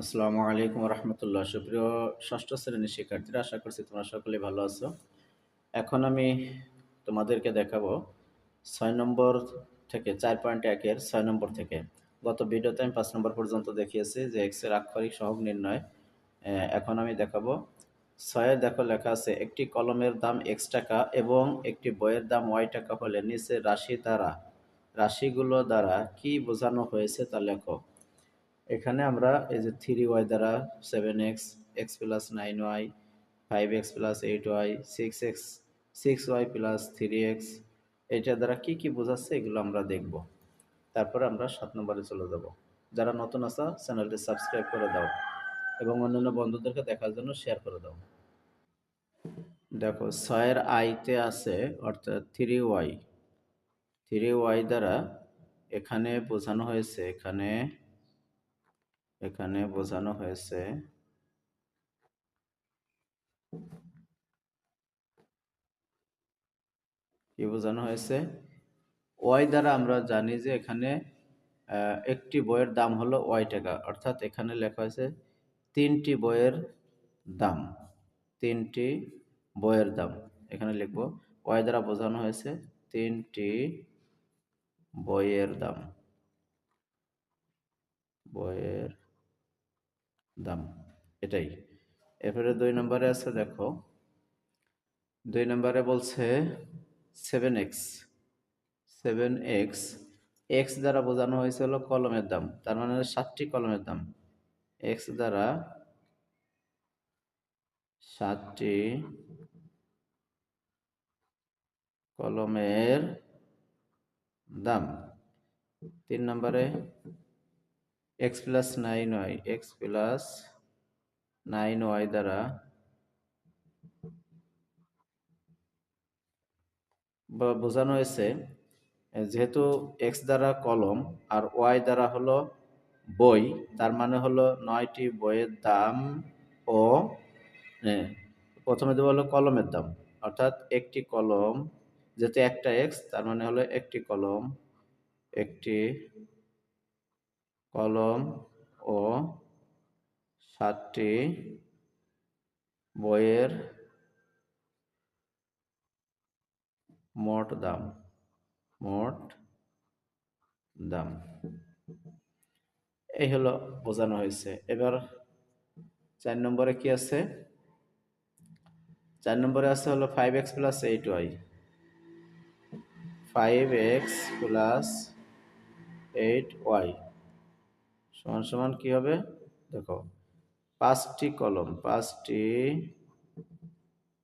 আসসালামু আলাইকুম রহমতুল্লাহ। সুপ্রিয় ষষ্ঠ শ্রেণীর শিক্ষার্থীরা, আশা করছি তোমরা সকলেই ভালো আছো। এখন আমি তোমাদেরকে দেখাবো 6 নম্বর থেকে 4.1-এর 6 নম্বর থেকে। গত ভিডিওতে আমি 5 নম্বর পর্যন্ত দেখিয়েছি যে এক্স এর আক্ষরিক সহগ নির্ণয়। এখন আমি দেখাবো 6-এ। দেখো লেখা আছে, একটি কলমের দাম x টাকা এবং একটি বইয়ের দাম y টাকা হলে নিচে রাশিগুলো দ্বারা কি বোঝানো হয়েছে তা লেখো। এখানে আমরা এই যে 3y দ্বারা 7x, x+9y, 5x+8y, 6y plus 3x, এটা দ্বারা কি কি বোঝাচ্ছে এগুলো আমরা দেখব। তারপরে আমরা 7 নম্বরে চলে যাব। যারা নতুন আছো চ্যানেলটি সাবস্ক্রাইব করে দাও এবং অন্যান্য বন্ধুদেরকে দেখার জন্য শেয়ার করে দাও। দেখো 6-এর আইতে আছে অর্থাৎ 3y। 3y দ্বারা এখানে বোঝানো হয়েছে, এখানে বোঝানো হয়েছে কি বোঝানো হয়েছে? ওয়াই দ্বারা আমরা জানি যে এখানে একটি বইয়ের দাম হলো ওয়াই টাকা, অর্থাৎ এখানে লেখা হয়েছে 3টি বইয়ের দাম। 3টি বইয়ের দাম এখানে লিখবো। ওয়াই দ্বারা বোঝানো হয়েছে 3টি বইয়ের দাম, বইয়ের দাম এটাই। এরপরে 2 নম্বরে আছে, দেখো 2 নম্বরে বলছে 7x। 7x, এক্স দ্বারা বোঝানো হয়েছে হলো কলমের দাম, তার মানে 7টি কলমের দাম। এক্স দ্বারা 7টি কলমের দাম। 3 নম্বরে x+9y, x+9y দ্বারা বোঝানো হয়েছে, যেহেতু এক্স দ্বারা কলম আর ওয়াই দ্বারা হলো বই, তার মানে হলো 9টি বইয়ের দাম ও প্রথমে দেবো হলো কলমের দাম, অর্থাৎ একটি কলম, যেহেতু একটা এক্স তার মানে হলো একটি কলম, একটি কলম ও 7টি বইয়ের মোট দাম, মোট দাম এই হলো বোঝানো হয়েছে। এবার 4 নম্বরে কি আছে? 4 নম্বরে আছে হলো 5x+8y। 5x+8y সমান সমান কি হবে? দেখো 5টি কলম,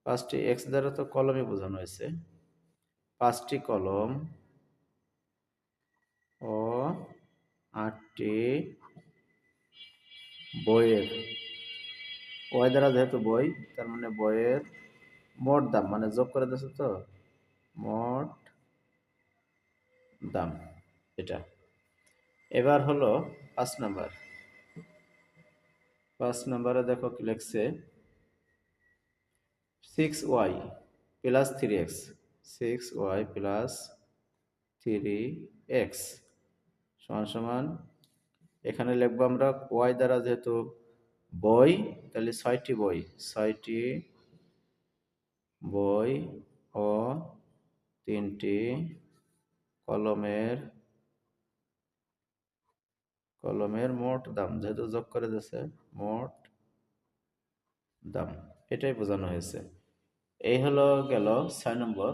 পাঁচটি এক্স দ্বারা তো কলমই বোঝানো হয়েছে। 5টি কলম ও 8টি বইয়ের, ওয়াই দ্বারা যেহেতু বই তার মানে বইয়ের মোট দাম, মানে যোগ করে দিয়েছে তো, মোট দাম এটা। এবার হলো 5 নম্বর। 5 নম্বরে দেখো কি লিখছে, 6y plus 3x, 6y plus 3x সমান সমান, এখানে লিখবো আমরা ওয়াই দ্বারা যেহেতু বই তাহলে 6টি বই, 6টি বই ও 3টি কলমের মোট দাম, যেহেতু যোগ করে দিয়েছে মোট দাম, এটাই বোঝানো হয়েছে। এই হলো গেল 6 নম্বর।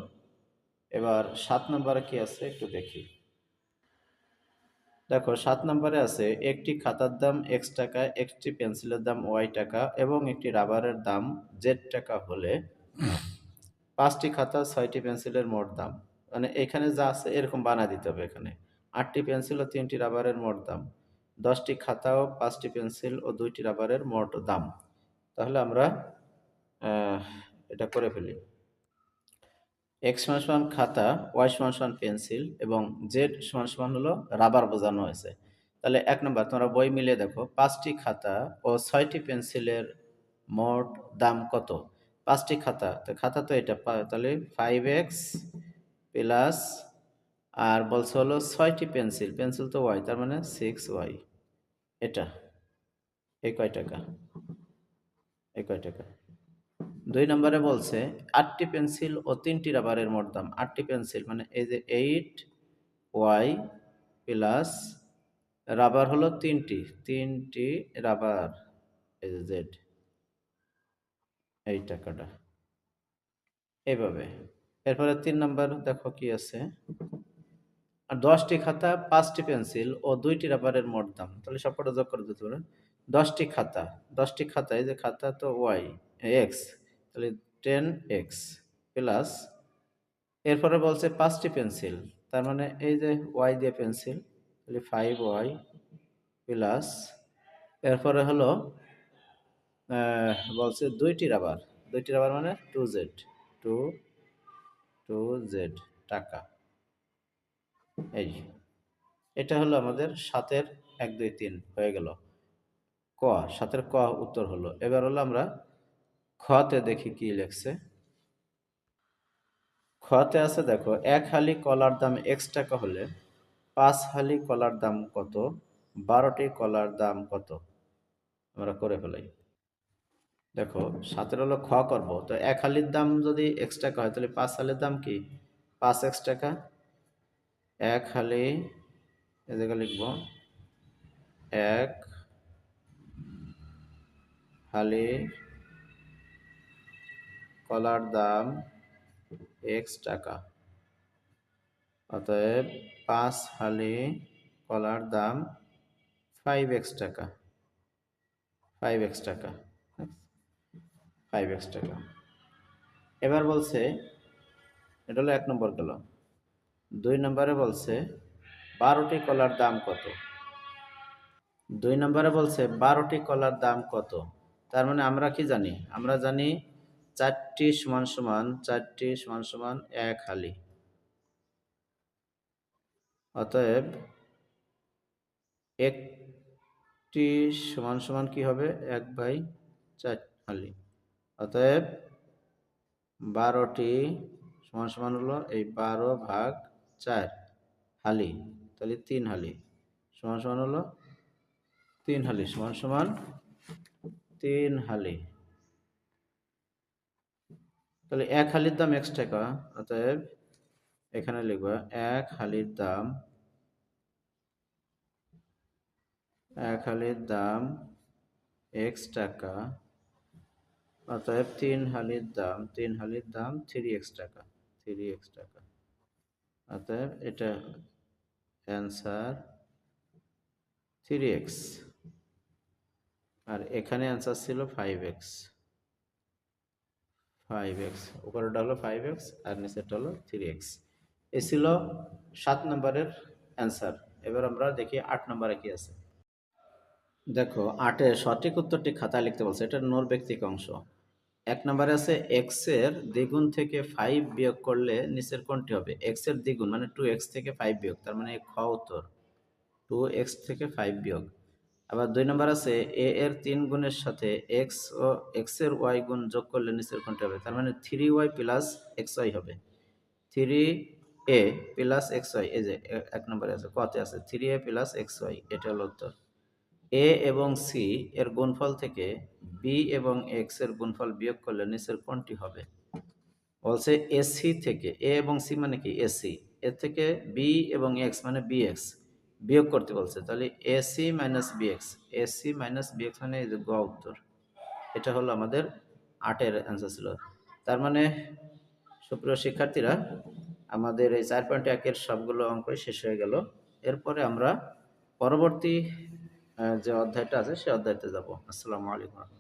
এবার 7 নম্বরে কি আছে একটু দেখি। দেখো 7 নম্বরে আছে, একটি খাতার দাম x টাকা, একটি পেন্সিলের দাম y টাকা এবং একটি রাবারের দাম z টাকা হলে 5টি খাতা 6টি পেন্সিলের মোট দাম, মানে এখানে যা আছে এরকম বানা দিতে হবে। এখানে 8টি পেন্সিল ও 3টি রাবারের মোট দাম, 10টি খাতা ও 5টি পেন্সিল ও 2টি রাবারের মোট দাম। তাহলে আমরা এটা করে ফেলি। এক্স সমান সমান খাতা, ওয়াই সমান সমান পেন্সিল এবং জেড সমান সমান হলো রাবার বোঝানো হয়েছে। তাহলে 1 নম্বর, তোমরা বই মিলিয়ে দেখো 5টি খাতা ও 6টি পেন্সিলের মোট দাম কত? 5টি খাতা, তো খাতা তো এটা, তাহলে 5x প্লাস, আর বলছে হলো 6টি পেন্সিল, পেন্সিল তো ওয়াই তার মানে 6y এটা। এই কয় টাকা? এই কয় টাকা? ২ নম্বরে বলছে ৮টি পেন্সিল ও ৩টি রাবারের মোট দাম। ৮টি পেন্সিল মানে এই যে 8y প্লাস রাবার হলো ৩টি, ৩টি রাবার এই যে জেড, এই টাকাটা। এইভাবে। এরপরে ৩ নাম্বার দেখো কি আছে? আর ১০টি খাতা, ৫টি পেন্সিল ও ২টি রাবারের মোট দাম। তাহলে সবকটা যোগ করে দিতে পারো। ১০টি খাতা, ১০টি খাতা এই যে খাতা তো y x, তাহলে 10x প্লাস এরপরে বলছে ৫টি পেন্সিল। তার মানে এই যে y দিয়ে পেন্সিল, তাহলে 5y প্লাস এরপরে হলো বলছে ২টি রাবার। ২টি রাবার মানে 2z, 2 2z টাকা। এই এটা হলো আমাদের ৭ এর ১, ২, ৩ হয়ে গেল। ক ৭ এর ক উত্তর হলো। এবার হলো আমরা খতে দেখি কি লিখছে। খতে আছে দেখো ১ হালি কলার দাম x টাকা হলে ৫ হালি কলার দাম কত? ১২টি কলার দাম কত? আমরা করে ফেলাই। দেখো ৭ এর হলো খ করব। তো ১ হালির দাম যদি x টাকা হয় তাহলে ৫ হালির দাম কি? ৫x টাকা। ১ হালি এ জায়গায় লিখব ১ হালি কলার দাম x টাকা। অতএব ৫ হালি কলার দাম 5x টাকা। 5x টাকা। 5x টাকা। এবার বলছে এটা হলো ১ নম্বর গেল। ২ নম্বরে বলছে ১২টি কলার দাম কত? ২ নম্বরে বলছে ১২টি কলার দাম কত? তার মানে আমরা কি জানি? আমরা জানি ৪টি সমান সমান ৪টি সমান সমান ১ হালি। অতএব একটি সমান সমান কি হবে? ১/৪ হালি। অতএব ১২টি সমান সমান হলো এই ১২/৪ হালি, তাহলে ৩ হালি সমান সমান হলো ৩ হালি সমান সমান ৩ হালি। তাহলে ১ হালির দাম x টাকা। অতএব এখানে লিখব ১ হালির দাম ১ হালির দাম x টাকা। অতএব ৩ হালির দাম 3x টাকা। 3x টাকা। অতএব এটা অ্যান্সার 3x। আর এখানে অ্যান্সার ছিল 5x। 5x উপরেরটা হলো 5x আর নিচেরটা হলো 3x। এ ছিল ৭ নম্বরের অ্যান্সার। এবার আমরা দেখি ৮ নম্বরে কি আছে। দেখো ৮ এর সঠিক উত্তরটি খাতায় লিখতে বলছে। এটা নৈর্ব্যক্তিক অংশ। ১ নম্বরে আছে x এর দ্বিগুণ থেকে 5 বিয়োগ করলে নিচের কোনটি হবে? x এর দ্বিগুণ মানে 2x থেকে 5 বিয়োগ, তার মানে খ উত্তর 2x থেকে 5 বিয়োগ। আবার ২ নম্বর আছে a এর ৩ গুণের সাথে x ও x এর y গুণ যোগ করলে নিচের কোনটি হবে? তার মানে 3y প্লাস xy হবে। 3a প্লাস xy, এই যে ১ নম্বরে আছে, কতে আছে 3a প্লাস xy, এটা হলো উত্তর। a এবং c এর গুণফল থেকে b এবং x এর গুণফল বিয়োগ করলে নিচের কোনটি হবে? বলছে এসি থেকে a এবং c মানে কি এসি, এর থেকে b এবং x মানে bx বিয়োগ করতে বলছে। তাহলে AC minus bx, AC minus bx মানে এই যে গ উত্তর। এটা হলো আমাদের ৮ এর অ্যান্সার ছিল। তার মানে সুপ্রিয় শিক্ষার্থীরা, আমাদের এই ৪.১ এর সবগুলো অঙ্কই শেষ হয়ে গেল। এরপরে আমরা পরবর্তী যে অধ্যায়টা আছে সে অধ্যায়তে যাব। আসসালামু আলাইকুম।